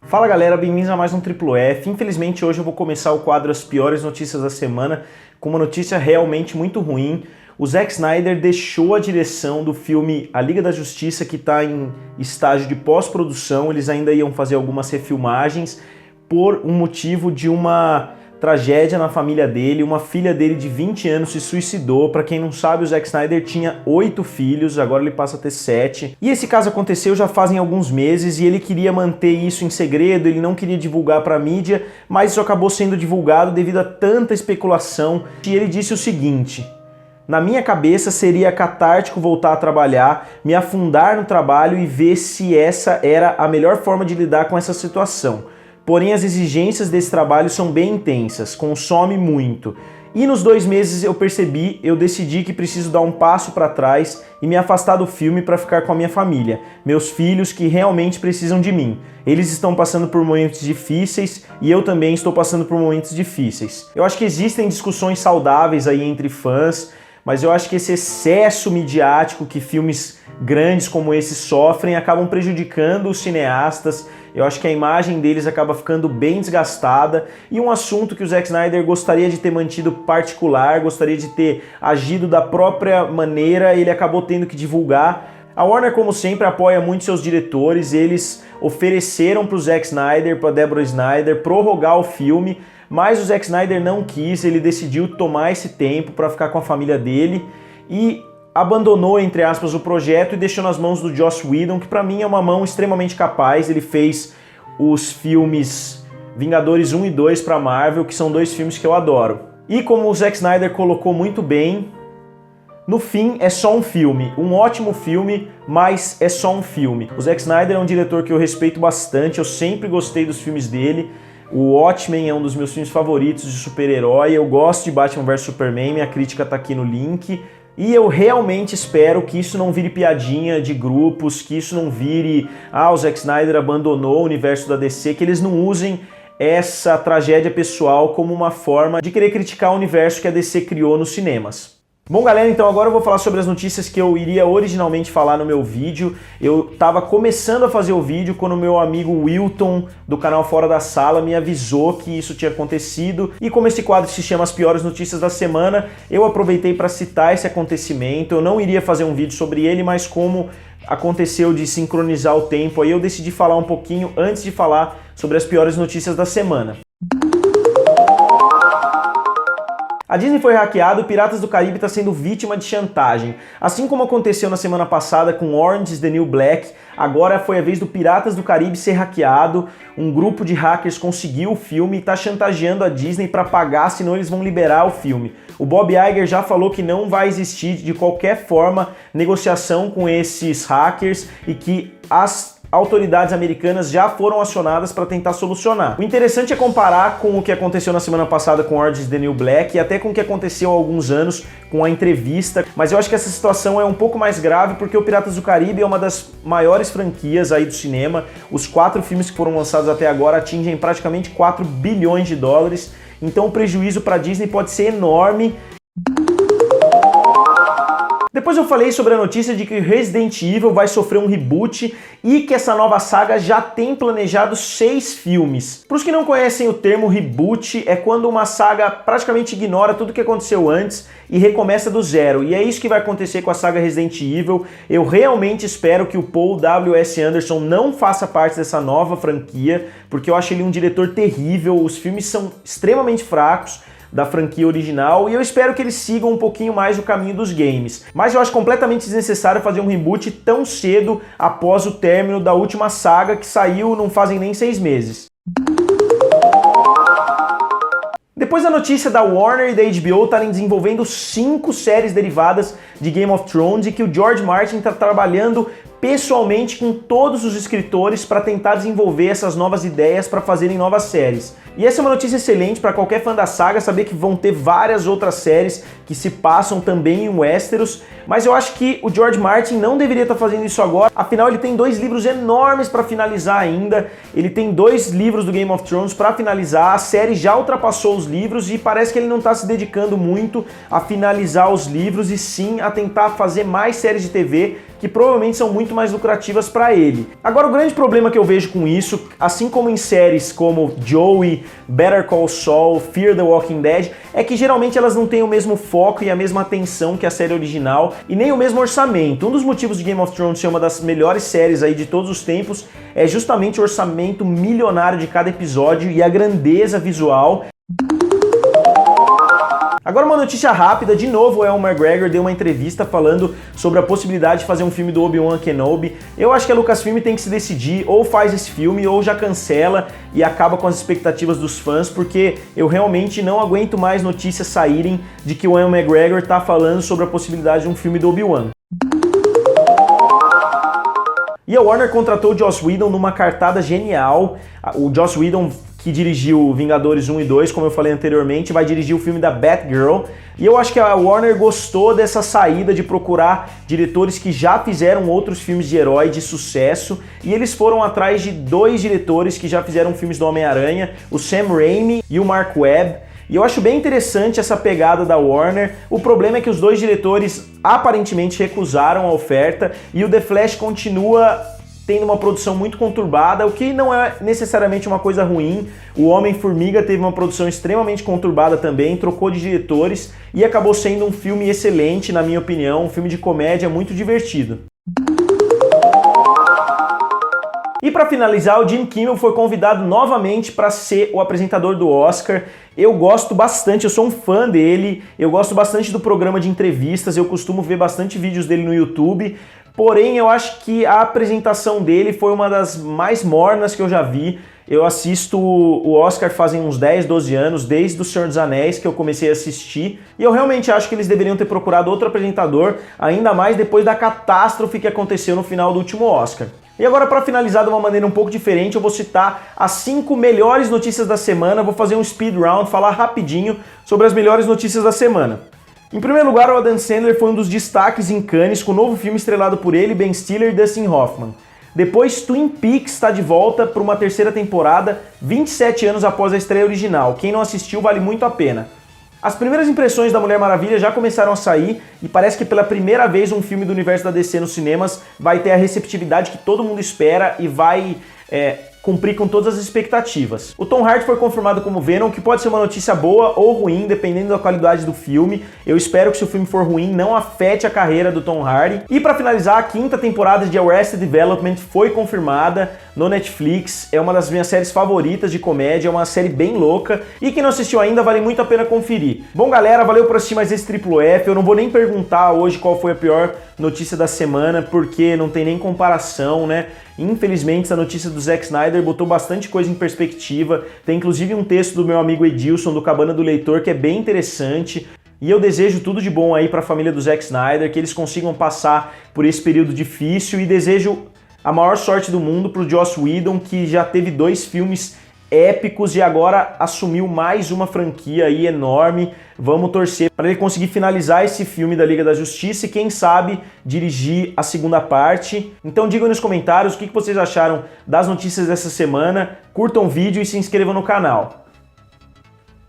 Fala galera, bem-vindos a mais um Triplo F. Infelizmente hoje eu vou começar o quadro As Piores Notícias da Semana com uma notícia realmente muito ruim. O Zack Snyder deixou a direção do filme A Liga da Justiça, que está em estágio de pós-produção. Eles ainda iam fazer algumas refilmagens por um motivo de uma tragédia na família dele. Uma filha dele de 20 anos se suicidou. Para quem não sabe, o Zack Snyder tinha 8 filhos, agora ele passa a ter 7. E esse caso aconteceu já fazem alguns meses e ele queria manter isso em segredo, ele não queria divulgar para a mídia, mas isso acabou sendo divulgado devido a tanta especulação. E ele disse o seguinte: na minha cabeça seria catártico voltar a trabalhar, me afundar no trabalho e ver se essa era a melhor forma de lidar com essa situação. Porém, as exigências desse trabalho são bem intensas, consome muito. E nos 2 meses eu decidi que preciso dar um passo para trás e me afastar do filme para ficar com a minha família, meus filhos que realmente precisam de mim. Eles estão passando por momentos difíceis e eu também estou passando por momentos difíceis. Eu acho que existem discussões saudáveis aí entre fãs, mas eu acho que esse excesso midiático que filmes grandes como esse sofrem acabam prejudicando os cineastas. Eu acho que a imagem deles acaba ficando bem desgastada e um assunto que o Zack Snyder gostaria de ter mantido particular, gostaria de ter agido da própria maneira, ele acabou tendo que divulgar. A Warner, como sempre, apoia muito seus diretores. Eles ofereceram para o Zack Snyder, para Deborah Snyder, prorrogar o filme, mas o Zack Snyder não quis, ele decidiu tomar esse tempo para ficar com a família dele e abandonou, entre aspas, o projeto e deixou nas mãos do Joss Whedon, que para mim é uma mão extremamente capaz. Ele fez os filmes Vingadores 1 e 2 para Marvel, que são 2 filmes que eu adoro. E como o Zack Snyder colocou muito bem, no fim é só um filme, um ótimo filme, mas é só um filme. O Zack Snyder é um diretor que eu respeito bastante, eu sempre gostei dos filmes dele. O Watchmen é um dos meus filmes favoritos de super-herói, eu gosto de Batman vs Superman, minha crítica tá aqui no link. E eu realmente espero que isso não vire piadinha de grupos, que isso não vire, o Zack Snyder abandonou o universo da DC, que eles não usem essa tragédia pessoal como uma forma de querer criticar o universo que a DC criou nos cinemas. Bom galera, então agora eu vou falar sobre as notícias que eu iria originalmente falar no meu vídeo. Eu estava começando a fazer o vídeo quando o meu amigo Wilton, do canal Fora da Sala, me avisou que isso tinha acontecido. E como esse quadro se chama As Piores Notícias da Semana, eu aproveitei para citar esse acontecimento. Eu não iria fazer um vídeo sobre ele, mas como aconteceu de sincronizar o tempo, aí eu decidi falar um pouquinho antes de falar sobre as piores notícias da semana. A Disney foi hackeada e Piratas do Caribe está sendo vítima de chantagem. Assim como aconteceu na semana passada com Orange is the New Black, agora foi a vez do Piratas do Caribe ser hackeado. Um grupo de hackers conseguiu o filme e está chantageando a Disney para pagar, senão eles vão liberar o filme. O Bob Iger já falou que não vai existir de qualquer forma negociação com esses hackers e que as autoridades americanas já foram acionadas para tentar solucionar. O interessante é comparar com o que aconteceu na semana passada com Orange is the New Black e até com o que aconteceu há alguns anos com a entrevista, mas eu acho que essa situação é um pouco mais grave porque o Piratas do Caribe é uma das maiores franquias aí do cinema. Os 4 filmes que foram lançados até agora atingem praticamente 4 bilhões de dólares, então o prejuízo para a Disney pode ser enorme. Depois eu falei sobre a notícia de que Resident Evil vai sofrer um reboot e que essa nova saga já tem planejado 6 filmes. Para os que não conhecem o termo reboot, é quando uma saga praticamente ignora tudo o que aconteceu antes e recomeça do zero. E é isso que vai acontecer com a saga Resident Evil. Eu realmente espero que o Paul W.S. Anderson não faça parte dessa nova franquia, porque eu acho ele um diretor terrível, os filmes são extremamente fracos da franquia original e eu espero que eles sigam um pouquinho mais o caminho dos games. Mas eu acho completamente desnecessário fazer um reboot tão cedo após o término da última saga que saiu não fazem nem 6 meses. Depois da notícia da Warner e da HBO estarem desenvolvendo 5 séries derivadas de Game of Thrones e que o George Martin está trabalhando pessoalmente com todos os escritores para tentar desenvolver essas novas ideias para fazerem novas séries. E essa é uma notícia excelente para qualquer fã da saga, saber que vão ter várias outras séries que se passam também em Westeros, mas eu acho que o George Martin não deveria estar fazendo isso agora, afinal ele tem 2 livros enormes para finalizar ainda, ele tem 2 livros do Game of Thrones para finalizar, a série já ultrapassou os livros e parece que ele não está se dedicando muito a finalizar os livros e sim a tentar fazer mais séries de TV que provavelmente são muito mais lucrativas para ele. Agora, o grande problema que eu vejo com isso, assim como em séries como Joey, Better Call Saul, Fear the Walking Dead, é que geralmente elas não têm o mesmo foco e a mesma atenção que a série original e nem o mesmo orçamento. Um dos motivos de Game of Thrones ser uma das melhores séries aí de todos os tempos é justamente o orçamento milionário de cada episódio e a grandeza visual. Agora uma notícia rápida, de novo o Ewan McGregor deu uma entrevista falando sobre a possibilidade de fazer um filme do Obi-Wan Kenobi. Eu acho que a Lucasfilm tem que se decidir, ou faz esse filme ou já cancela e acaba com as expectativas dos fãs, porque eu realmente não aguento mais notícias saírem de que o Ewan McGregor tá falando sobre a possibilidade de um filme do Obi-Wan. E a Warner contratou o Joss Whedon numa cartada genial. O Joss Whedon, que dirigiu Vingadores 1 e 2, como eu falei anteriormente, vai dirigir o filme da Batgirl. E eu acho que a Warner gostou dessa saída de procurar diretores que já fizeram outros filmes de herói de sucesso. E eles foram atrás de 2 diretores que já fizeram filmes do Homem-Aranha, o Sam Raimi e o Mark Webb. E eu acho bem interessante essa pegada da Warner. O problema é que os 2 diretores aparentemente recusaram a oferta e o The Flash continua tendo uma produção muito conturbada, o que não é necessariamente uma coisa ruim. O Homem-Formiga teve uma produção extremamente conturbada também, trocou de diretores e acabou sendo um filme excelente, na minha opinião, um filme de comédia muito divertido. E para finalizar, o Jimmy Kimmel foi convidado novamente para ser o apresentador do Oscar. Eu gosto bastante, eu sou um fã dele, eu gosto bastante do programa de entrevistas, eu costumo ver bastante vídeos dele no YouTube, porém eu acho que a apresentação dele foi uma das mais mornas que eu já vi. Eu assisto o Oscar fazem uns 10, 12 anos, desde o Senhor dos Anéis que eu comecei a assistir, e eu realmente acho que eles deveriam ter procurado outro apresentador, ainda mais depois da catástrofe que aconteceu no final do último Oscar. E agora, para finalizar de uma maneira um pouco diferente, eu vou citar as 5 melhores notícias da semana, vou fazer um speed round, falar rapidinho sobre as melhores notícias da semana. Em primeiro lugar, o Adam Sandler foi um dos destaques em Cannes, com o novo filme estrelado por ele, Ben Stiller e Dustin Hoffman. Depois, Twin Peaks está de volta para uma 3ª temporada, 27 anos após a estreia original. Quem não assistiu, vale muito a pena. As primeiras impressões da Mulher Maravilha já começaram a sair e parece que pela primeira vez um filme do universo da DC nos cinemas vai ter a receptividade que todo mundo espera e vai cumprir com todas as expectativas. O Tom Hardy foi confirmado como Venom, que pode ser uma notícia boa ou ruim, dependendo da qualidade do filme. Eu espero que se o filme for ruim, não afete a carreira do Tom Hardy. E para finalizar, a 5ª temporada de Arrested Development foi confirmada no Netflix. É uma das minhas séries favoritas de comédia, é uma série bem louca. E quem não assistiu ainda, vale muito a pena conferir. Bom, galera, valeu por assistir mais esse Triplo F. Eu não vou nem perguntar hoje qual foi a pior notícia da semana, porque não tem nem comparação, né? Infelizmente, essa notícia do Zack Snyder botou bastante coisa em perspectiva. Tem inclusive um texto do meu amigo Edilson, do Cabana do Leitor, que é bem interessante. E eu desejo tudo de bom aí para a família do Zack Snyder, que eles consigam passar por esse período difícil, e desejo a maior sorte do mundo para o Joss Whedon, que já teve 2 filmes épicos e agora assumiu mais uma franquia aí enorme. Vamos torcer para ele conseguir finalizar esse filme da Liga da Justiça e quem sabe dirigir a 2ª parte. Então digam nos comentários o que vocês acharam das notícias dessa semana, curtam o vídeo e se inscrevam no canal.